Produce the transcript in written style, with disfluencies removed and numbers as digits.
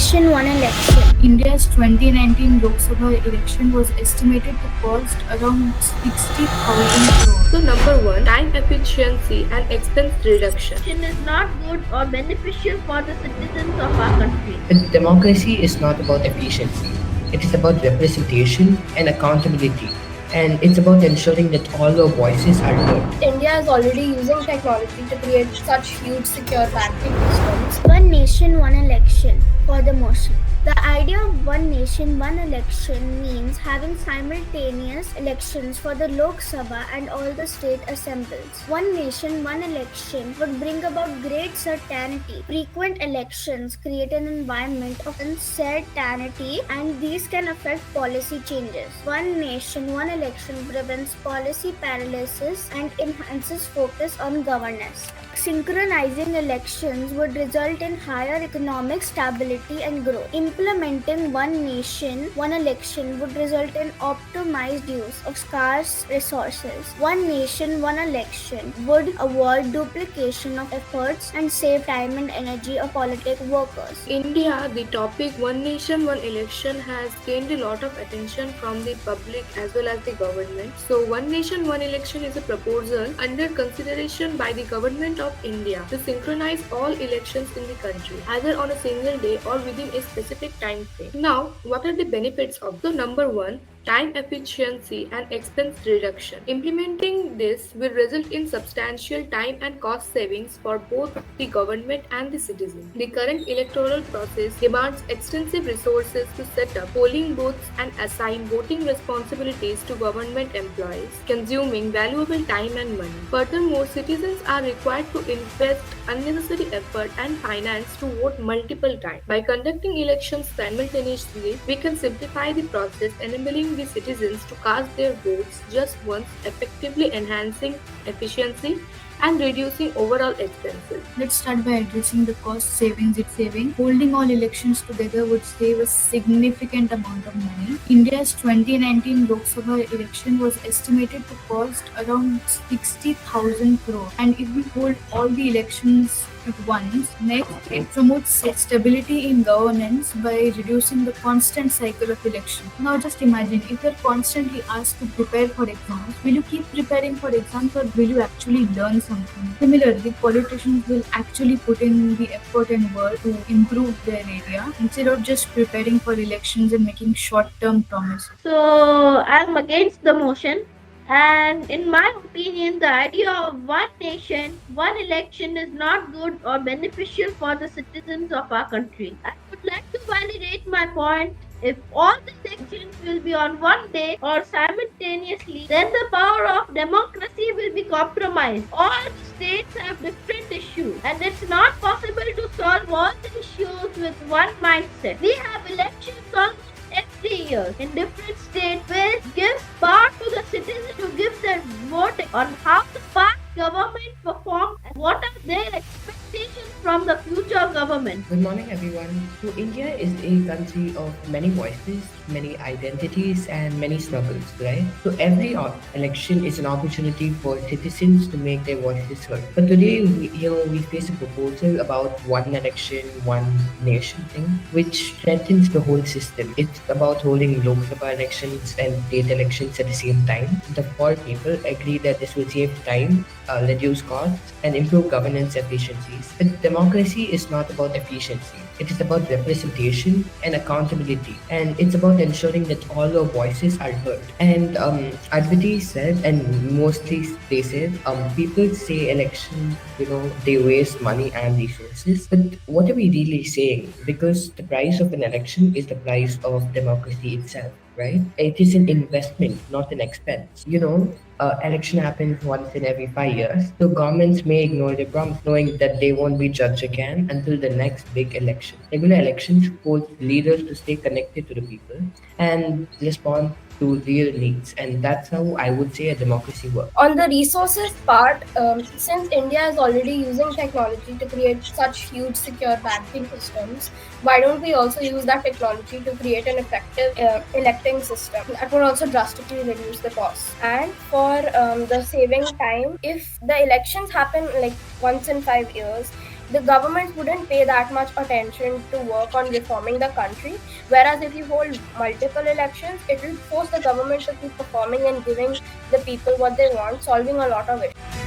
nation, one election. India's 2019 Lok Sabha election was estimated to cost around 60,000 crore. So number 1, time efficiency and expense reduction. Election is not good or beneficial for the citizens of our country. But democracy is not about efficiency. It is about representation and accountability. And it's about ensuring that all our voices are heard. India is already using technology to create such huge secure banking systems. One nation, one election for the motion. The idea of one nation, one election means having simultaneous elections for the Lok Sabha and all the state assemblies. One nation, one election would bring about great certainty. Frequent elections create an environment of uncertainty and these can affect policy changes. One nation, one election prevents policy paralysis and enhances focus on governance. Synchronizing elections would result in higher economic stability and growth. Implementing one nation, one election would result in optimized use of scarce resources. One nation, one election would avoid duplication of efforts and save time and energy of politic workers. India, the topic one nation, one election has gained a lot of attention from the public as well as the government. So one nation, one election is a proposal under consideration by the government of India to synchronize all elections in the country, either on a single day or within a specific time frame. Now, what are the benefits of the number 1? Time efficiency and expense reduction. Implementing this will result in substantial time and cost savings for both the government and the citizen. The current electoral process demands extensive resources to set up polling booths and assign voting responsibilities to government employees, consuming valuable time and money. Furthermore, citizens are required to invest unnecessary effort and finance to vote multiple times. By conducting elections simultaneously, we can simplify the process, enabling the citizens to cast their votes just once, effectively enhancing efficiency and reducing overall expenses. Let's start by addressing the cost savings it's saving. Holding all elections together would save a significant amount of money. India's 2019 Lok Sabha election was estimated to cost around 60,000 crore. And if we hold all the elections at once, next, it promotes stability in governance by reducing the constant cycle of election. Now just imagine, if you're constantly asked to prepare for exams, will you keep preparing for exams or will you actually learn something? Similarly, politicians will actually put in the effort and work to improve their area instead of just preparing for elections and making short-term promises. So I'm against the motion. And in my opinion, the idea of one nation, one election is not good or beneficial for the citizens of our country. I would like to validate my point. If all the elections will be on one day or simultaneously, then the power of democracy will be compromised. All the states have different issues, and it's not possible to solve all the issues with one mindset. We have elections almost every year in different states, which gives power to the citizen to give their vote on how the past government performed and what are their expectations from the future government. Good morning, everyone. So, India is a country of many voices, many identities, and many struggles, right? So, every election is an opportunity for citizens to make their voices heard. But today, we face a proposal about one election, one nation thing, which threatens the whole system. It's about holding Lok Sabha elections and state elections at the same time. The four people agree that this will save time, reduce costs, and improve governance efficiencies. But democracy is not about efficiency. It is about representation and accountability. And it's about ensuring that all our voices are heard. And Advati said, and mostly they said, people say election, they waste money and resources. But what are we really saying? Because the price of an election is the price of democracy itself, right? It is an investment, not an expense. Election happens once in every 5 years. So governments may ignore their promise, knowing that they won't be judged again until the next big election. Regular elections force leaders to stay connected to the people and respond to real needs. And that's how I would say a democracy works. On the resources part, since India is already using technology to create such huge secure banking systems, why don't we also use that technology to create an effective electing system that would also drastically reduce the costs? And for the saving time, if the elections happen like once in 5 years, the governments wouldn't pay that much attention to work on reforming the country. Whereas if you hold multiple elections, it will force the government to keep performing and giving the people what they want, solving a lot of issues.